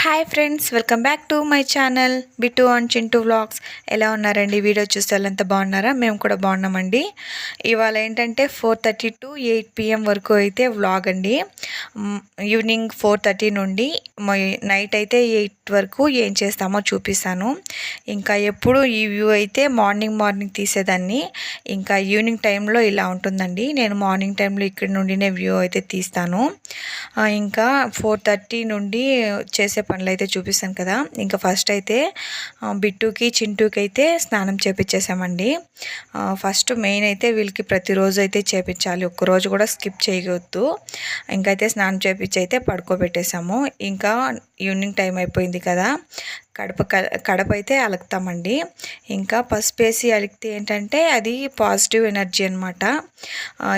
Hi friends, welcome back to my channel Bittu and Chintu vlogs. ఎలా ఉన్నారండి? Video చూస్తే వాళ్ళంతా బాగున్నారా? మేము కూడా బాగున్నామండి. ఇవాళ ఏంటంటే 4:30 to 8 PM వరకు అయితే వ్లాగ్ అండి. ఈవినింగ్ 4:30 నుండి నైట్ అయితే 8 వరకు ఏం చేస్తామో చూపిస్తాను. ఇంకా ఎప్పుడు ఈ వ్యూ అయితే మార్నింగ్ తీసేదాన్ని. ఇంకా ఈవినింగ్ టైంలో ఇలా ఉంటుందండి. నేను మార్నింగ్ టైంలో ఇక్కడ నుండినే వ్యూ అయితే తీస్తాను. ఇంకా 4:30 నుండి చేసే పనులు అయితే చూపిస్తాను కదా. ఇంకా ఫస్ట్ అయితే బిట్టుకి చింటూకి అయితే స్నానం చేపించేసామండి. ఫస్ట్ మెయిన్ అయితే వీళ్ళకి ప్రతిరోజు అయితే చేపించాలి, ఒక్కరోజు కూడా స్కిప్ చేయవద్దు. ఇంకైతే స్నానం చేపించి అయితే పడుకోబెట్టేసాము. ఇంకా ఈవినింగ్ టైం అయిపోయింది కదా, కడప అయితే అలుకుతామండి. ఇంకా పసుపు వేసి అలికితే ఏంటంటే అది పాజిటివ్ ఎనర్జీ అనమాట.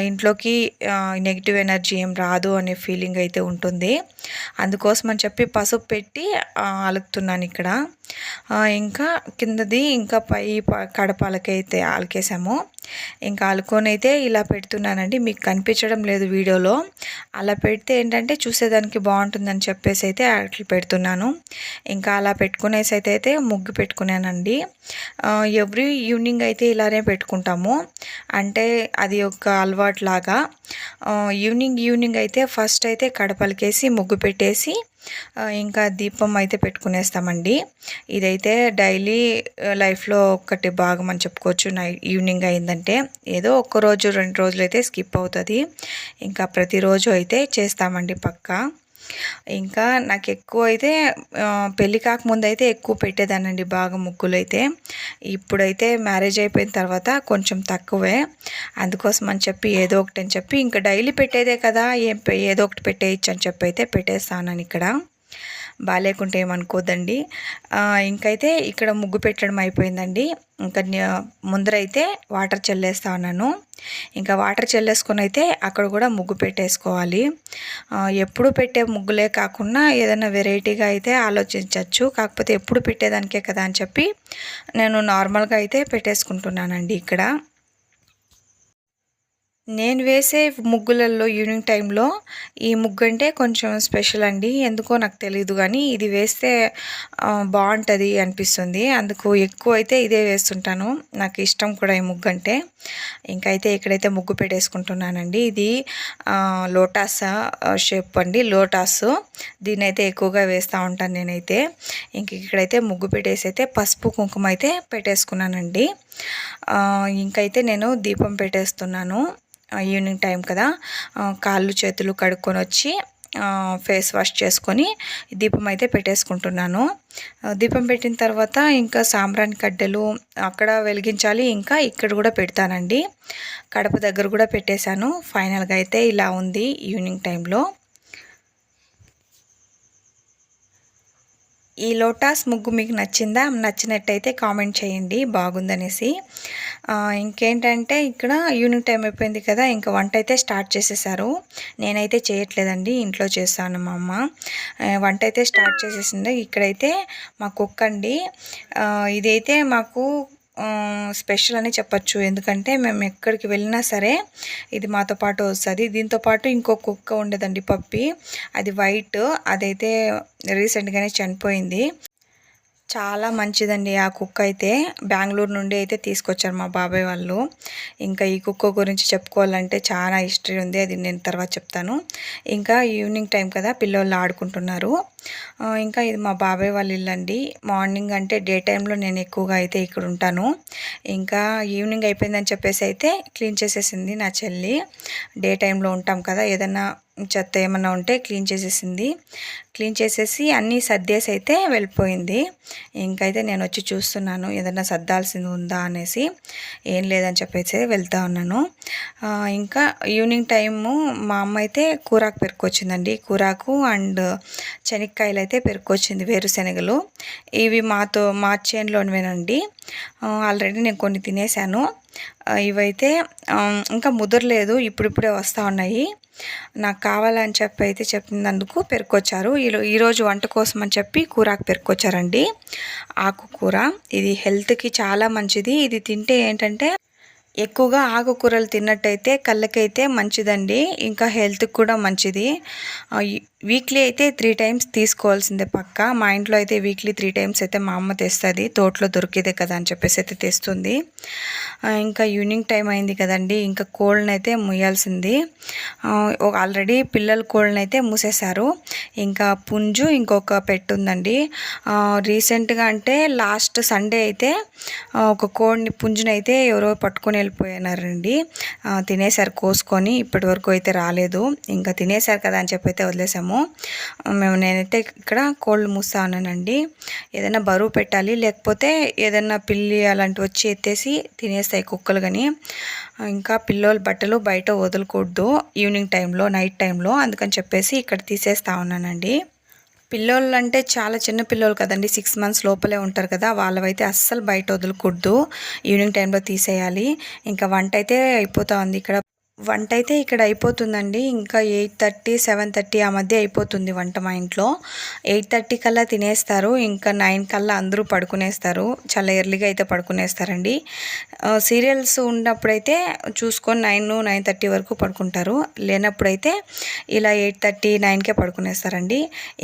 ఇంట్లోకి నెగిటివ్ ఎనర్జీ ఏం రాదు అనే ఫీలింగ్ అయితే ఉంటుంది. అందుకోసం అని చెప్పి పసుపు పెట్టి అలుకుతున్నాను ఇక్కడ. ఇంకా కిందది ఇంకా పై కడపలకైతే అలికేసాము. ఇంకా అలుకొని అయితే ఇలా పెడుతున్నానండి. మీకు కనిపించడం లేదు వీడియోలో. అలా పెడితే ఏంటంటే చూసేదానికి బాగుంటుందని చెప్పేసి అయితే అట్లా పెడుతున్నాను. ఇంకా అలా పెట్టుకునేసి అయితే ముగ్గు పెట్టుకున్నానండి. ఎవ్రీ ఈవినింగ్ అయితే ఇలానే పెట్టుకుంటాము. అంటే అది ఒక అలవాటు లాగా. ఈవినింగ్ అయితే ఫస్ట్ అయితే కడపలకేసి ముగ్గు పెట్టేసి ఇంకా దీపం అయితే పెట్టుకునేస్తామండి. ఇదైతే డైలీ లైఫ్లో ఒకటి భాగం అని చెప్పుకోవచ్చు. ఈవినింగ్ అయిందంటే ఏదో ఒక్కరోజు 2 రోజులు అయితే స్కిప్ అవుతుంది. ఇంకా ప్రతిరోజు అయితే చేస్తామండి పక్కా. ఇంకా నాకు ఎక్కువ అయితే పెళ్ళి కాకముందు అయితే ఎక్కువ పెట్టేదానండి బాగా ముగ్గులు అయితే. ఇప్పుడైతే మ్యారేజ్ అయిపోయిన తర్వాత కొంచెం తక్కువే. అందుకోసం అని చెప్పి ఏదో ఒకటి అని చెప్పి ఇంకా డైలీ పెట్టేదే కదా, ఏదో ఒకటి పెట్టేయచ్చు అని చెప్పి అయితే పెట్టేస్తాను ఇక్కడ. బాగాలేకుంటే ఏమనుకోద్దండి. ఇంకైతే ఇక్కడ ముగ్గు పెట్టడం అయిపోయిందండి. ఇంకా ముందరైతే వాటర్ చల్లేస్తా ఉన్నాను. ఇంకా వాటర్ చల్లేసుకొని అయితే అక్కడ కూడా ముగ్గు పెట్టేసుకోవాలి. ఎప్పుడు పెట్టే ముగ్గులే కాకుండా ఏదైనా వెరైటీగా అయితే ఆలోచించవచ్చు. కాకపోతే ఎప్పుడు పెట్టేదానికే కదా అని చెప్పి నేను నార్మల్గా అయితే పెట్టేసుకుంటున్నానండి ఇక్కడ. నేను వేసే ముగ్గులలో ఈవినింగ్ టైంలో ఈ ముగ్గు అంటే కొంచెం స్పెషల్ అండి. ఎందుకో నాకు తెలీదు, కానీ ఇది వేస్తే బాగుంటుంది అనిపిస్తుంది. అందుకు ఎక్కువ అయితే ఇదే వేస్తుంటాను. నాకు ఇష్టం కూడా ఈ ముగ్గు అంటే. ఇంకైతే ఇక్కడైతే ముగ్గు పెట్టేసుకుంటున్నానండి. ఇది లోటాస్ షేప్ అండి, లోటాస్. దీన్ని అయితే ఎక్కువగా వేస్తూ ఉంటాను నేనైతే. ఇక్కడైతే ముగ్గు పెట్టేసి అయితే పసుపు కుంకుమ అయితే పెట్టేసుకున్నానండి. ఇంకైతే నేను దీపం పెట్టేస్తున్నాను. ఈవినింగ్ టైం కదా, కాళ్ళు చేతులు కడుక్కొని వచ్చి ఫేస్ వాష్ చేసుకొని దీపం అయితే పెట్టేసుకుంటున్నాను. దీపం పెట్టిన తర్వాత ఇంకా సాంబ్రాణి కడ్డలు అక్కడ వెలిగించాలి. ఇంకా ఇక్కడ కూడా పెడతానండి. కడప దగ్గర కూడా పెట్టేశాను. ఫైనల్గా అయితే ఇలా ఉంది ఈవినింగ్ టైంలో. ఈ లోటాస్ ముగ్గు మీకు నచ్చిందా? నచ్చినట్టయితే కామెంట్ చేయండి బాగుందనేసి. ఇంకేంటంటే ఇక్కడ ఈవినింగ్ టైం అయిపోయింది కదా, ఇంకా వంట అయితే స్టార్ట్ చేసేసారు. నేనైతే చేయట్లేదండి, ఇంట్లో చేస్తాను మా అమ్మ. వంట అయితే స్టార్ట్ చేసేసింది. ఇక్కడైతే మా కుక్క అండి. ఇదైతే మాకు స్పెషల్ అని చెప్పచ్చు. ఎందుకంటే మేము ఎక్కడికి వెళ్ళినా సరే ఇది మాతో పాటు వస్తుంది. దీంతో పాటు ఇంకో కుక్క ఉండేదండి, పప్పి. అది వైట్. అదైతే రీసెంట్గానే చనిపోయింది. చాలా మంచిదండి ఆ కుక్క అయితే. బెంగళూరు నుండి అయితే తీసుకొచ్చారు మా బాబాయ్ వాళ్ళు. ఇంకా ఈ కుక్క గురించి చెప్పుకోవాలంటే చాలా హిస్టరీ ఉంది, అది నేను తర్వాత చెప్తాను. ఇంకా ఈవినింగ్ టైం కదా, పిల్లలు ఆడుకుంటున్నారు. ఇంకా ఇది మా బాబాయ్ వాళ్ళ ఇల్లు అండి. మార్నింగ్ అంటే డే టైంలో నేను ఎక్కువగా అయితే ఇక్కడ ఉంటాను. ఇంకా ఈవినింగ్ అయిపోయిందని చెప్పేసి అయితే క్లీన్ చేసేసింది నా చెల్లి. డే టైంలో ఉంటాం కదా, ఏదైనా చెత్త ఏమన్నా ఉంటే క్లీన్ చేసేసింది. క్లీన్ చేసేసి అన్నీ సర్దేసి అయితే వెళ్ళిపోయింది. ఇంకైతే నేను వచ్చి చూస్తున్నాను ఏదైనా సర్దాల్సింది ఉందా అనేసి. ఏం లేదని చెప్పేసి వెళ్తా ఉన్నాను. ఇంకా ఈవినింగ్ టైము మా అమ్మ అయితే కూరాకు పెరుకొచ్చిందండి. కూరాకు అండ్ శనక్కాయలు అయితే పెరుకొచ్చింది, వేరుశనగలు. ఇవి మా చేనులోనివేనండి. ఆల్రెడీ నేను కొన్ని తినేసాను. ఇవైతే ఇంకా ముదరలేదు, ఇప్పుడిప్పుడే వస్తూ ఉన్నాయి. నాకు కావాలని చెప్పి అయితే చెప్పినందుకు పెరుకొచ్చారు. ఈరోజు వంట కోసం అని చెప్పి కూరాకు పెరుకొచ్చారండి. ఆకుకూర ఇది హెల్త్కి చాలా మంచిది. ఇది తింటే ఏంటంటే ఎక్కువగా ఆకుకూరలు తిన్నట్టయితే కళ్ళకైతే మంచిదండి. ఇంకా హెల్త్కి కూడా మంచిది. వీక్లీ అయితే 3 టైమ్స్ తీసుకోవాల్సిందే పక్కా. మా ఇంట్లో అయితే వీక్లీ 3 టైమ్స్ అయితే మా అమ్మ తెస్తుంది. తోటలో దొరికేదే కదా అని చెప్పేసి అయితే తెస్తుంది. ఇంకా ఈవినింగ్ టైం అయింది కదండి, ఇంకా కోళ్ళని అయితే ముయ్యాల్సింది. ఆల్రెడీ పిల్లల కోళ్ళని అయితే మూసేశారు. ఇంకా పుంజు ఇంకొక పెట్ ఉందండి. రీసెంట్గా అంటే లాస్ట్ సండే అయితే ఒక కోడిని పుంజుని అయితే ఎవరో పట్టుకొని వెళ్ళిపోయినారండి. తినేసారు కోసుకొని. ఇప్పటి వరకు అయితే రాలేదు. ఇంకా తినేసారు కదా అని చెప్పి అయితే వదిలేసాము. నేనైతే ఇక్కడ కోళ్ళు మూస్తా ఉన్నానండి. ఏదైనా బరువు పెట్టాలి, లేకపోతే ఏదైనా పిల్లి అలాంటివి వచ్చి ఎత్తేసి తినేస్తాయి కుక్కలు. కానీ ఇంకా పిల్లోల బట్టలు బయట వదలకూడదు ఈవినింగ్ టైంలో, నైట్ టైంలో. అందుకని చెప్పేసి ఇక్కడ తీసేస్తా ఉన్నానండి. పిల్లోళ్ళు అంటే చాలా చిన్న పిల్లోళ్ళు కదండి, 6 మంత్స్ లోపలే ఉంటారు కదా, వాళ్ళవైతే అస్సలు బయట వదలకూడదు. ఈవినింగ్ టైంలో తీసేయాలి. ఇంకా వంట అయితే అయిపోతా ఉంది ఇక్కడ అయిపోతుందండి. ఇంకా 8:30, 7:30 ఆ మధ్య అయిపోతుంది వంట మా ఇంట్లో. 8:30 కల్లా తినేస్తారు. ఇంకా 9 కల్లా అందరూ పడుకునేస్తారు. చాలా ఎర్లీగా అయితే పడుకునేస్తారండి. సీరియల్స్ ఉన్నప్పుడైతే చూసుకొని 9-9:30 వరకు పడుకుంటారు. లేనప్పుడైతే ఇలా 8:30, 9కే పడుకునేస్తారండి.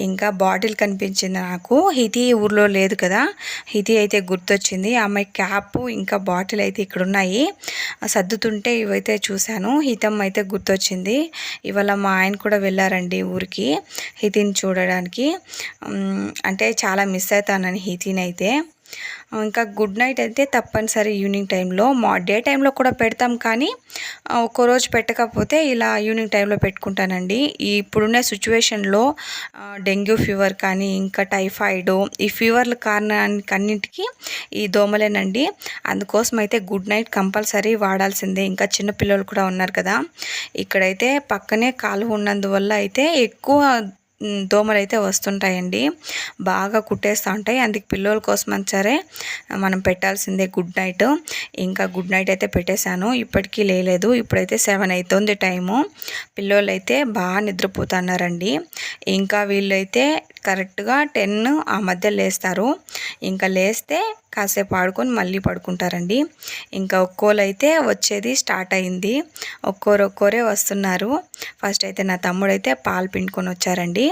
ఇంకా బాటిల్ కనిపించింది నాకు. హితి ఊర్లో లేదు కదా, హితి అయితే గుర్తొచ్చింది. అమ్మాయి క్యాప్ ఇంకా బాటిల్ అయితే ఇక్కడ ఉన్నాయి. సర్దుతుంటే ఇవైతే చూశాను. హితమ్ అయితే గుర్తొచ్చింది. ఇవాళ మా ఆయన కూడా వెళ్ళారండి ఊరికి హితిని చూడడానికి. అంటే చాలా మిస్ అవుతానని హితిని అయితే. ఇంకా గుడ్ నైట్ అయితే తప్పనిసరి ఈవినింగ్ టైంలో. డే టైంలో కూడా పెడతాం, కానీ ఒక్కరోజు పెట్టకపోతే ఇలా ఈవినింగ్ టైంలో పెట్టుకుంటానండి. ఇప్పుడున్న సిచ్యువేషన్లో డెంగ్యూ ఫీవర్ కానీ ఇంకా టైఫాయిడ్, ఈ ఫీవర్ల కారణానికన్నింటికి ఈ దోమలేనండి. అందుకోసం అయితే గుడ్ నైట్ కంపల్సరీ వాడాల్సిందే. ఇంకా చిన్నపిల్లలు కూడా ఉన్నారు కదా, ఇక్కడైతే పక్కనే కాలువ ఉన్నందువల్ల అయితే ఎక్కువ దోమలు అయితే వస్తుంటాయండి, బాగా కుట్టేస్తూ ఉంటాయి. అందుకే పిల్లల కోసం సరే మనం పెట్టాల్సిందే గుడ్ నైట్. ఇంకా గుడ్ నైట్ అయితే పెట్టేశాను. ఇప్పటికీ లేదు. ఇప్పుడైతే 7 అవుతుంది టైము. పిల్లలు అయితే బాగా నిద్రపోతున్నారండి. ఇంకా వీళ్ళైతే కరెక్ట్గా 10 ఆ మధ్య లేస్తారు. ఇంకా లేస్తే కాసేపు ఆడుకొని మళ్ళీ పడుకుంటారండి. ఇంకా ఒక్కోలైతే వచ్చేది స్టార్ట్ అయింది. ఒక్కోరే వస్తున్నారు. ఫస్ట్ అయితే నా తమ్ముడైతే పాలు పిండుకొని వచ్చారండి.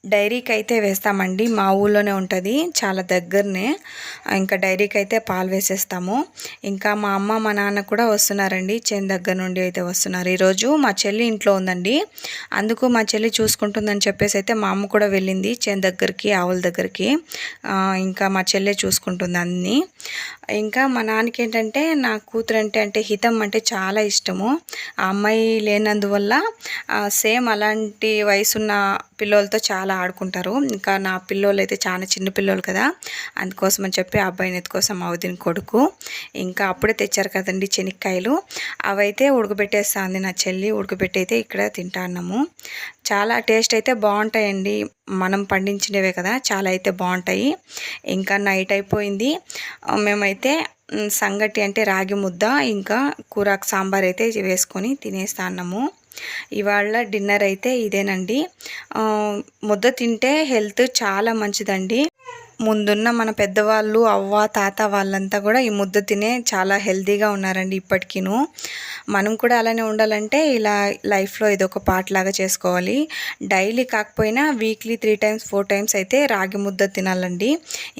డైరీకి అయితే వేస్తామండి, మా ఊళ్ళోనే ఉంటుంది, చాలా దగ్గరనే. ఇంకా డైరీకి అయితే పాలు వేసేస్తాము. ఇంకా మా అమ్మ మా నాన్న కూడా వస్తున్నారండి, చేను దగ్గర నుండి అయితే వస్తున్నారు. ఈరోజు మా చెల్లి ఇంట్లో ఉందండి, అందుకు మా చెల్లి చూసుకుంటుందని చెప్పేసి అయితే మా అమ్మ కూడా వెళ్ళింది చేను దగ్గరికి, ఆవుల దగ్గరికి. ఇంకా మా చెల్లె చూసుకుంటుంది అన్నీ. ఇంకా మా నాన్నకి ఏంటంటే నా కూతురు అంటే హితం అంటే చాలా ఇష్టము. ఆ అమ్మాయి లేనందువల్ల సేమ్ అలాంటి వయసున్న పిల్లలతో చాలా ఆడుకుంటారు. ఇంకా నా పిల్లోళ్ళు అయితే చాలా చిన్న పిల్లోళ్ళు కదా, అందుకోసం అని చెప్పి ఆ అబ్బాయిని ఎత్తుకోసం అవుదిన కొడుకు. ఇంకా అప్పుడే తెచ్చారు కదండి శనక్కాయలు, అవైతే ఉడకబెట్టేస్తుంది నా చెల్లి. ఉడకబెట్టి అయితే ఇక్కడ తింటాన్నాము. చాలా టేస్ట్ అయితే బాగుంటాయండి, మనం పండించినవే కదా, చాలా అయితే బాగుంటాయి. ఇంకా నైట్ అయిపోయింది. మేమైతే సంగటి అంటే రాగి ముద్ద ఇంకా కూరాకు సాంబార్ అయితే వేసుకొని తినేస్తాన్నాము. ఇవాళ డిన్నర్ అయితే ఇదేనండి. ముద్ద తింటే హెల్త్ చాలా మంచిదండి. ముందున్న మన పెద్దవాళ్ళు, అవ్వ తాత వాళ్ళంతా కూడా ఈ ముద్ద తినే చాలా హెల్తీగా ఉన్నారండి ఇప్పటికీను. మనం కూడా అలానే ఉండాలంటే ఇలా లైఫ్లో ఇదొక పార్ట్ లాగా చేసుకోవాలి. డైలీ కాకపోయినా వీక్లీ 3 టైమ్స్ 4 టైమ్స్ అయితే రాగి ముద్ద తినాలండి.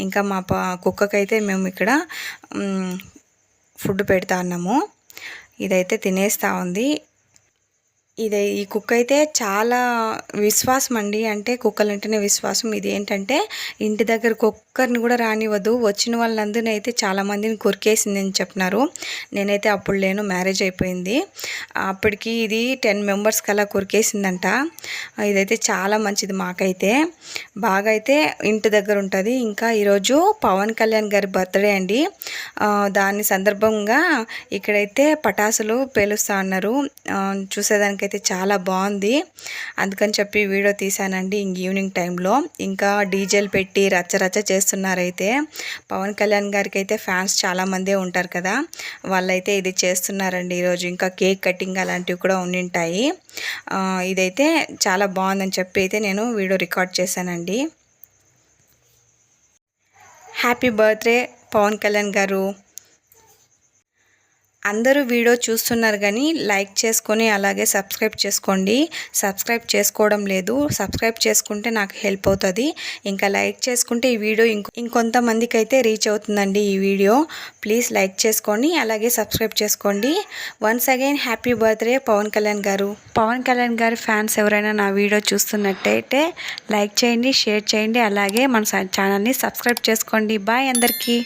ఇంకా మా కుక్కకైతే మేము ఇక్కడ ఫుడ్ పెడతా ఉన్నాము. ఇదైతే తినేస్తూ ఉంది. ఈ కుక్క అయితే చాలా విశ్వాసం అండి, అంటే కుక్కలంటేనే విశ్వాసం. ఇది ఏంటంటే ఇంటి దగ్గరకు ఒక్కరిని కూడా రానివ్వదు. వచ్చిన వాళ్ళందరినీ అయితే చాలామందిని కొరికేసిందని చెప్తున్నారు. నేనైతే అప్పుడు లేను, మ్యారేజ్ అయిపోయింది. అప్పటికి ఇది 10 మెంబర్స్కి అలా కొరికేసిందంట. ఇదైతే చాలా మంచిది మాకైతే, బాగా అయితే ఇంటి దగ్గర ఉంటుంది. ఇంకా ఈరోజు పవన్ కళ్యాణ్ గారి బర్త్డే అండి. దాని సందర్భంగా ఇక్కడైతే పటాసులు పేలుస్తూ ఉన్నారు. చూసేదానికి అయితే చాలా బాగుంది, అందుకని చెప్పి వీడియో తీసానండి ఈవినింగ్ టైంలో. ఇంకా డీజేలు పెట్టి రచ్చ చేస్తున్నారైతే. పవన్ కళ్యాణ్ గారికి అయితే ఫ్యాన్స్ చాలామందే ఉంటారు కదా, వాళ్ళైతే ఇది చేస్తున్నారండి ఈరోజు. ఇంకా కేక్ కటింగ్ అలాంటివి కూడా ఉండింటాయి. ఇదైతే చాలా బాగుందని చెప్పి అయితే నేను వీడియో రికార్డ్ చేశానండి. హ్యాపీ బర్త్డే పవన్ కళ్యాణ్ గారు. అందరూ వీడియో చూస్తున్నారు కానీ లైక్ చేసుకొని అలాగే సబ్స్క్రైబ్ చేసుకోండి. సబ్స్క్రైబ్ చేసుకోవడం లేదు, సబ్స్క్రైబ్ చేసుకుంటే నాకు హెల్ప్ అవుతుంది. ఇంకా లైక్ చేసుకుంటే ఈ వీడియో ఇంకొంతమందికి అయితే రీచ్ అవుతుందండి ఈ వీడియో. ప్లీజ్ లైక్ చేసుకొని అలాగే సబ్స్క్రైబ్ చేసుకోండి. Once again happy birthday Pawan Kalyan garu. Pawan Kalyan గారి ఫ్యాన్స్ ఎవరైనా నా వీడియో చూస్తున్నట్టయితే లైక్ చేయండి, షేర్ చేయండి, అలాగే మన ఛానల్ని సబ్స్క్రైబ్ చేసుకోండి. బాయ్ అందరికీ.